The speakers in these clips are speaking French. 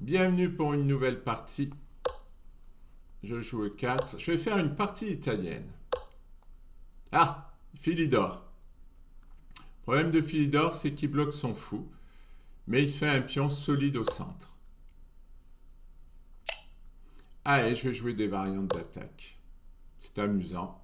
Bienvenue pour une nouvelle partie. Je joue E4. Je vais faire une partie italienne. Ah, Philidor. Le problème de Philidor, c'est qu'il bloque son fou, mais il se fait un pion solide au centre. Allez, je vais jouer des variantes d'attaque. C'est amusant.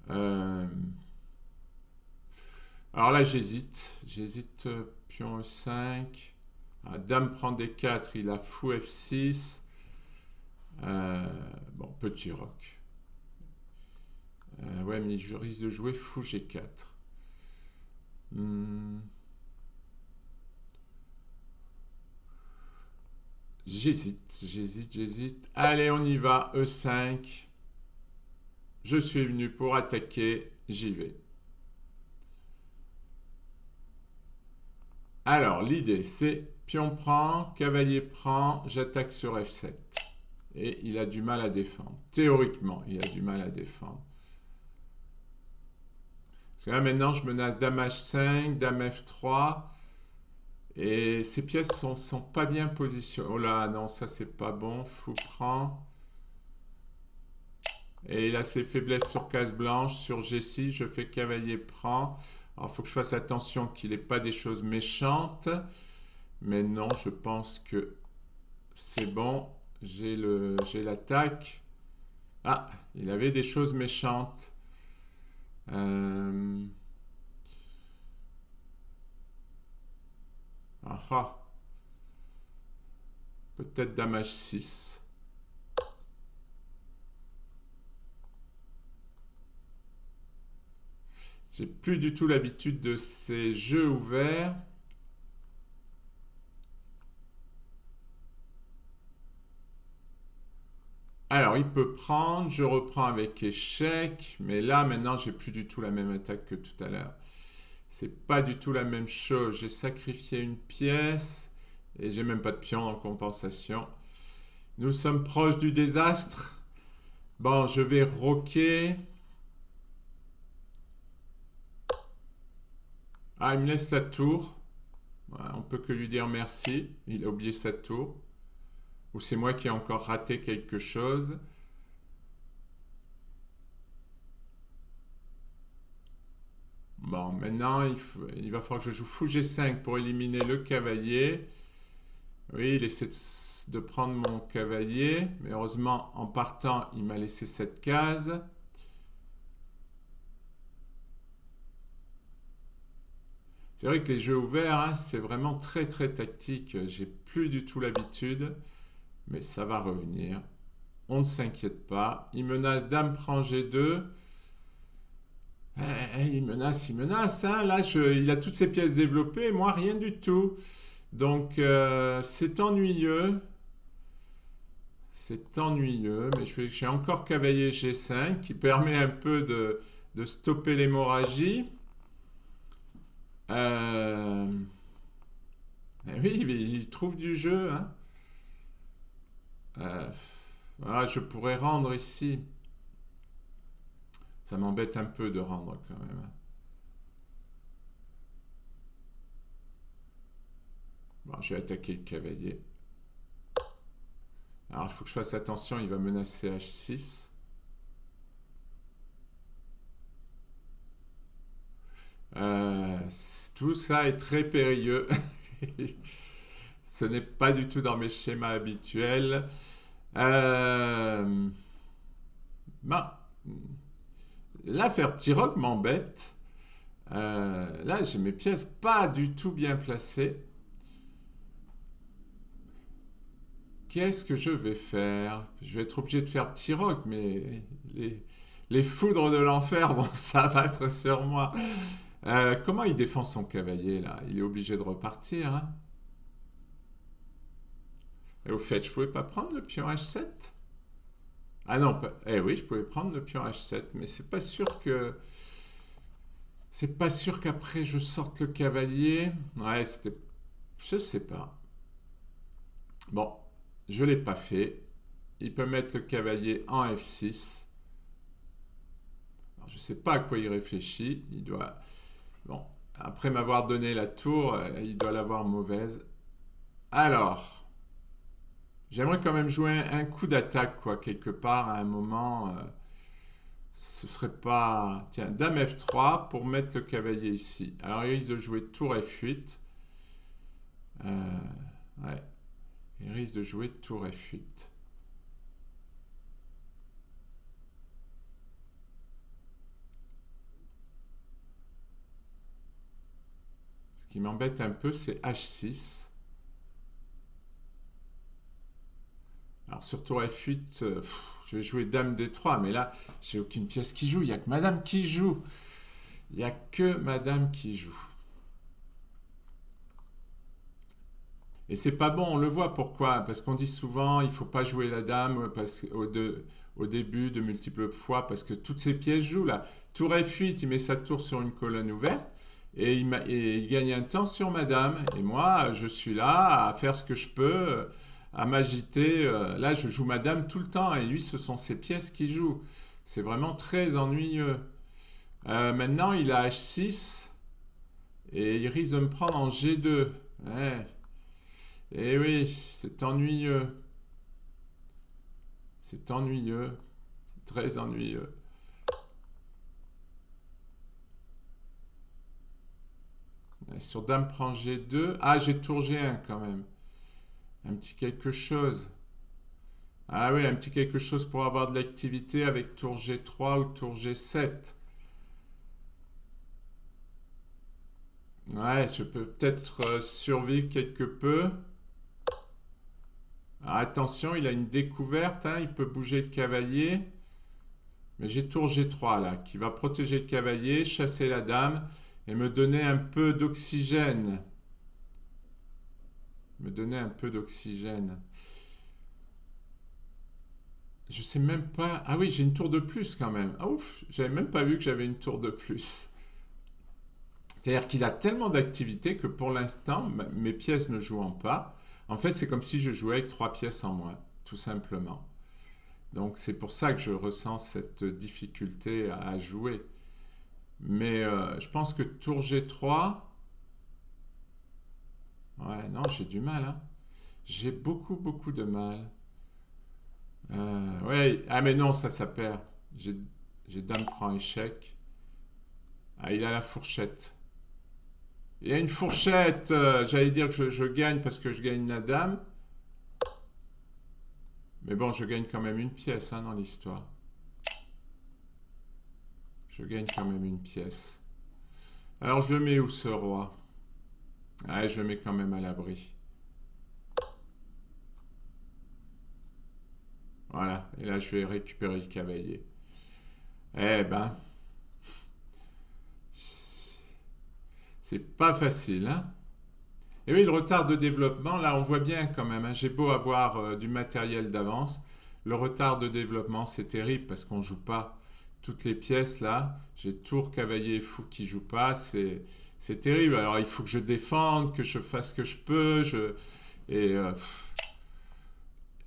Alors là, j'hésite. J'hésite pion E5. Ah, dame prend D4, il a fou F6. Bon, petit roc. Ouais, mais je risque de jouer fou G4. J'hésite. Allez, on y va. E5. Je suis venu pour attaquer. J'y vais. Alors, l'idée, c'est pion prend, cavalier prend, j'attaque sur F7. Et il a du mal à défendre. Théoriquement, il a du mal à défendre. Parce que là, maintenant, je menace dame H5, dame F3. Et ces pièces sont pas bien positionnées. Oh là, non, ça, c'est pas bon. Fou prend. Et il a ses faiblesses sur case blanche. Sur G6, je fais cavalier prend. Alors, il faut que je fasse attention qu'il n'ait pas des choses méchantes. Mais non, je pense que c'est bon. J'ai l'attaque. Ah, il avait des choses méchantes. Peut-être dame H6. J'ai plus du tout l'habitude de ces jeux ouverts. Alors, il peut prendre, je reprends avec échec, mais là, maintenant, j'ai plus du tout la même attaque que tout à l'heure. C'est pas du tout la même chose. J'ai sacrifié une pièce et j'ai même pas de pion en compensation. Nous sommes proches du désastre. Bon, je vais roquer. Ah, il me laisse la tour. Voilà, on peut que lui dire merci. Il a oublié sa tour. Ou c'est moi qui ai encore raté quelque chose. Bon, maintenant, il va falloir que je joue fou G5 pour éliminer le cavalier. Oui, il essaie de prendre mon cavalier. Mais heureusement, en partant, il m'a laissé cette case. C'est vrai que les jeux ouverts, hein, c'est vraiment très très tactique. J'ai plus du tout l'habitude. Mais ça va revenir. On ne s'inquiète pas. Il menace dame prend G2. Il menace. Hein. Là, il a toutes ses pièces développées, moi, rien du tout. Donc, c'est ennuyeux. C'est ennuyeux, mais j'ai encore cavalier G5 qui permet un peu de stopper l'hémorragie. Oui, il trouve du jeu. Hein. Voilà, je pourrais rendre ici. Ça m'embête un peu de rendre quand même. Bon, je vais attaquer le cavalier. Alors, il faut que je fasse attention, il va menacer H6. Tout ça est très périlleux. Ce n'est pas du tout dans mes schémas habituels. Bah, l'affaire Tiroc m'embête. Là, j'ai mes pièces pas du tout bien placées. Qu'est-ce que je vais faire? Je vais être obligé de faire petit roc, mais les foudres de l'enfer vont s'abattre sur moi. Comment il défend son cavalier là? Il est obligé de repartir. Hein. Et au fait, je pouvais pas prendre le pion H7? Ah non, eh oui, je pouvais prendre le pion H7, mais c'est pas sûr qu'après je sorte le cavalier. Ouais, je sais pas. Bon, je l'ai pas fait. Il peut mettre le cavalier en F6. Alors, je sais pas à quoi il réfléchit. Il doit. Bon. Après m'avoir donné la tour, il doit l'avoir mauvaise. Alors, j'aimerais quand même jouer un coup d'attaque, quoi, quelque part, à un moment. Ce serait pas... Tiens, dame F3 pour mettre le cavalier ici. Alors, il risque de jouer tour F8. Ouais, il risque de jouer tour F8. Ce qui m'embête un peu, c'est H6. Alors sur tour F8, je vais jouer dame D3, mais là, j'ai aucune pièce qui joue. Il n'y a que madame qui joue. Il n'y a que madame qui joue. Et c'est pas bon, on le voit pourquoi. Parce qu'on dit souvent, il faut pas jouer la dame au début de multiples fois, parce que toutes ces pièces jouent là. Tour F8, il met sa tour sur une colonne ouverte, et il gagne un temps sur madame. Et moi, je suis là à faire ce que je peux, à m'agiter. Là, je joue madame tout le temps, et lui, ce sont ses pièces qui jouent. C'est vraiment très ennuyeux. Maintenant, il a H6, et il risque de me prendre en G2. Ouais. Eh oui, c'est ennuyeux. C'est ennuyeux. C'est très ennuyeux. Sur dame prend G2. Ah, j'ai tour G1 quand même. Un petit quelque chose. Ah oui, un petit quelque chose pour avoir de l'activité avec tour G3 ou tour G7. Ouais, je peux peut-être survivre quelque peu. Alors, attention, il a une découverte, hein, il peut bouger le cavalier. Mais j'ai tour G3 là, qui va protéger le cavalier, chasser la dame et me donner un peu d'oxygène. Me donner un peu d'oxygène. Je sais même pas. Ah oui, j'ai une tour de plus quand même. Ah ouf, j'avais même pas vu que j'avais une tour de plus. C'est-à-dire qu'il a tellement d'activité que pour l'instant, mes pièces ne jouant pas, en fait, c'est comme si je jouais avec trois pièces en moins, tout simplement. Donc c'est pour ça que je ressens cette difficulté à jouer. Mais je pense que tour G3, ouais, non, j'ai du mal, hein. J'ai beaucoup, beaucoup de mal. Ouais, ah mais non, ça perd. J'ai j'ai dame prend échec. Ah, il a la fourchette. Il y a une fourchette. J'allais dire que je gagne parce que je gagne la dame. Mais bon, je gagne quand même une pièce hein, dans l'histoire. Je gagne quand même une pièce. Alors je le mets où ce roi? Ah, je le mets quand même à l'abri. Voilà. Et là, je vais récupérer le cavalier. Eh ben, c'est pas facile, hein? Et oui, le retard de développement, là, on voit bien quand même, hein, j'ai beau avoir du matériel d'avance, le retard de développement, c'est terrible parce qu'on joue pas toutes les pièces là. J'ai tour, cavalier, fou qui joue pas, c'est terrible. Alors il faut que je défende, que je fasse ce que je peux, et, euh,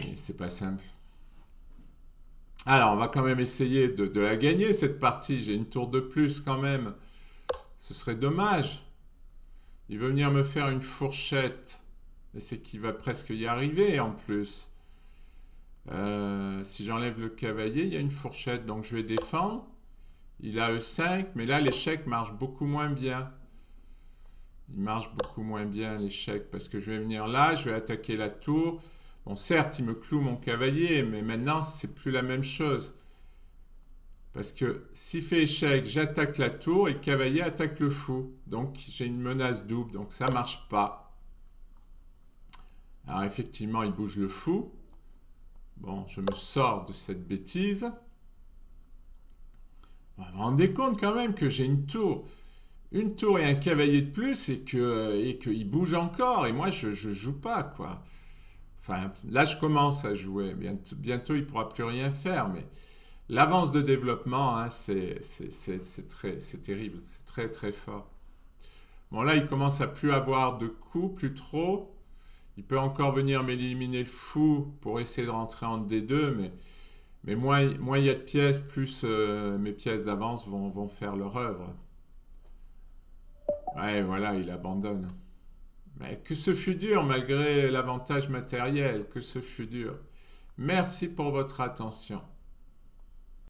et c'est pas simple. Alors, on va quand même essayer de la gagner cette partie. J'ai une tour de plus quand même. Ce serait dommage. Il veut venir me faire une fourchette. Et c'est qu'il va presque y arriver en plus. Si j'enlève le cavalier, il y a une fourchette. Donc je vais défendre. Il a E5, mais là l'échec marche beaucoup moins bien. Il marche beaucoup moins bien l'échec parce que je vais venir là, je vais attaquer la tour. Bon, certes, il me cloue mon cavalier, mais maintenant c'est plus la même chose. Parce que s'il fait échec, j'attaque la tour et le cavalier attaque le fou. Donc j'ai une menace double, donc ça marche pas. Alors effectivement, il bouge le fou. Bon, je me sors de cette bêtise. Vous vous rendez compte quand même que j'ai une tour et un cavalier de plus et qu'il bouge encore et moi je joue pas quoi. Enfin, là je commence à jouer. Bientôt il pourra plus rien faire, mais l'avance de développement, hein, c'est terrible, c'est très très fort. Bon là il commence à plus avoir de coups, plus trop. Il peut encore venir m'éliminer le fou pour essayer de rentrer en D2, mais moins il y a de pièces, plus mes pièces d'avance vont faire leur œuvre. Ouais, voilà, il abandonne. Mais que ce fut dur malgré l'avantage matériel, que ce fut dur. Merci pour votre attention.